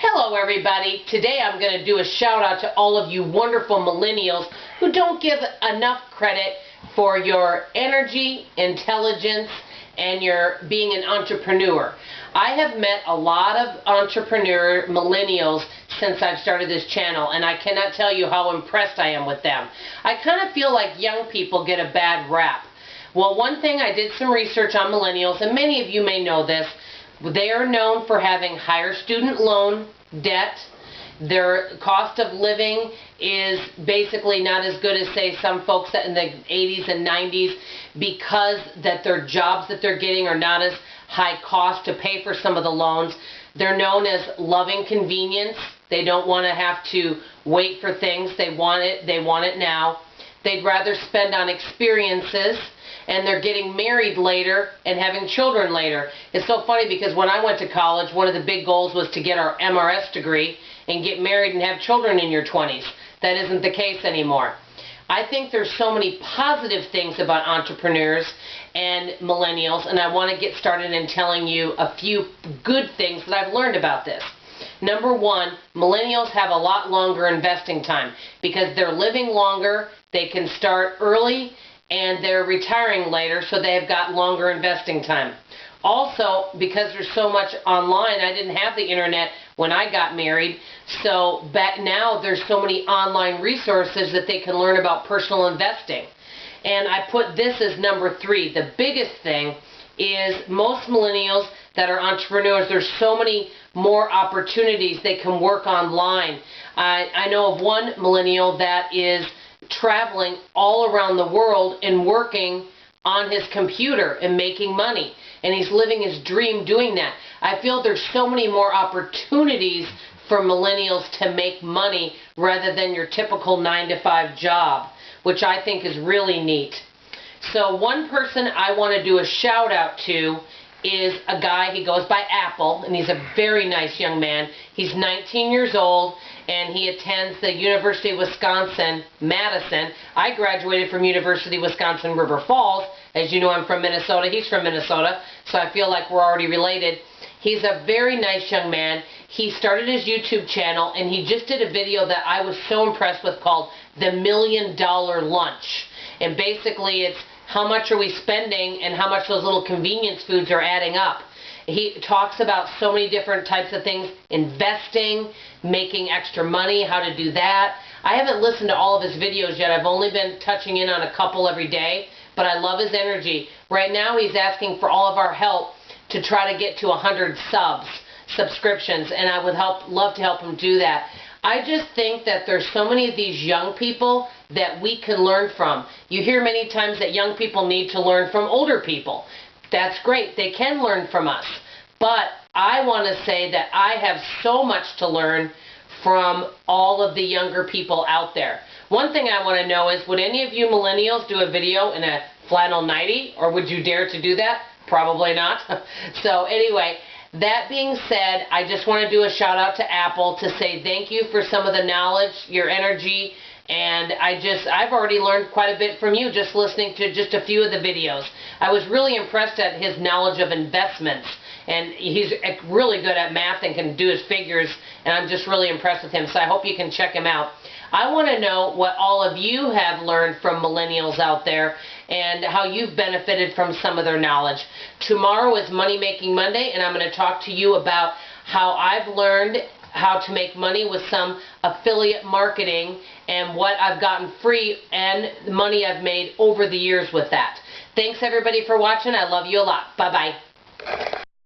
Hello everybody. Today I'm going to do a shout out to all of you wonderful millennials who don't give enough credit for your energy, intelligence, and your being an entrepreneur. I have met a lot of entrepreneur millennials since I've started this channel, and I cannot tell you how impressed I am with them. I kind of feel like young people get a bad rap. Well, one thing, I did some research on millennials, and many of you may know this. They are known for having higher student loan debt. Their cost of living is basically not as good as, say, some folks that in the 80s and 90s, because that their jobs that they're getting are not as high cost to pay for some of the loans. They're known as loving convenience. They don't want to have to wait for things. They want it now. They'd rather spend on experiences, and they're getting married later and having children later. It's so funny because when I went to college, one of the big goals was to get our MRS degree and get married and have children in your 20s. That isn't the case anymore. I think there's so many positive things about entrepreneurs and millennials, and I want to get started in telling you a few good things that I've learned about this. Number one, millennials have a lot longer investing time because they're living longer, they can start early, and they're retiring later, so they've got longer investing time. Also, because there's so much online, I didn't have the internet when I got married, so back now there's so many online resources that they can learn about personal investing. And I put this as number three. The biggest thing is most millennials that are entrepreneurs, there's so many more opportunities. They can work online. I know of one millennial that is traveling all around the world and working on his computer and making money, and he's living his dream doing that. I feel there's so many more opportunities for millennials to make money rather than your typical 9-to-5 job, which I think is really neat. So one person I want to do a shout out to is a guy. He goes by Apple, and he's a very nice young man. He's 19 years old, and he attends the University of Wisconsin-Madison. I graduated from University of Wisconsin-River Falls. As you know, I'm from Minnesota. He's from Minnesota, so I feel like we're already related. He's a very nice young man. He started his YouTube channel, and he just did a video that I was so impressed with called The $1 Million Lunch. And basically, it's how much are we spending and how much those little convenience foods are adding up. He talks about so many different types of things, investing, making extra money, how to do that. I haven't listened to all of his videos yet. I've only been touching in on a couple every day, but I love his energy. Right now he's asking for all of our help to try to get to 100 subscriptions, and I would love to help him do that. I just think that there's so many of these young people that we can learn from. You hear many times that young people need to learn from older people. That's great. They can learn from us. But I want to say that I have so much to learn from all of the younger people out there. One thing I want to know is, would any of you millennials do a video in a flannel nightie, or would you dare to do that? Probably not. So anyway, that being said, I just want to do a shout out to Apple to say thank you for some of the knowledge, your energy, and I've already learned quite a bit from you just listening to just a few of the videos. I was really impressed at his knowledge of investments, and he's really good at math and can do his figures, and I'm just really impressed with him, so I hope you can check him out. I want to know what all of you have learned from millennials out there and how you've benefited from some of their knowledge. Tomorrow is Money Making Monday, and I'm going to talk to you about how I've learned how to make money with some affiliate marketing and what I've gotten free and the money I've made over the years with that. Thanks everybody for watching. I love you a lot. Bye-bye.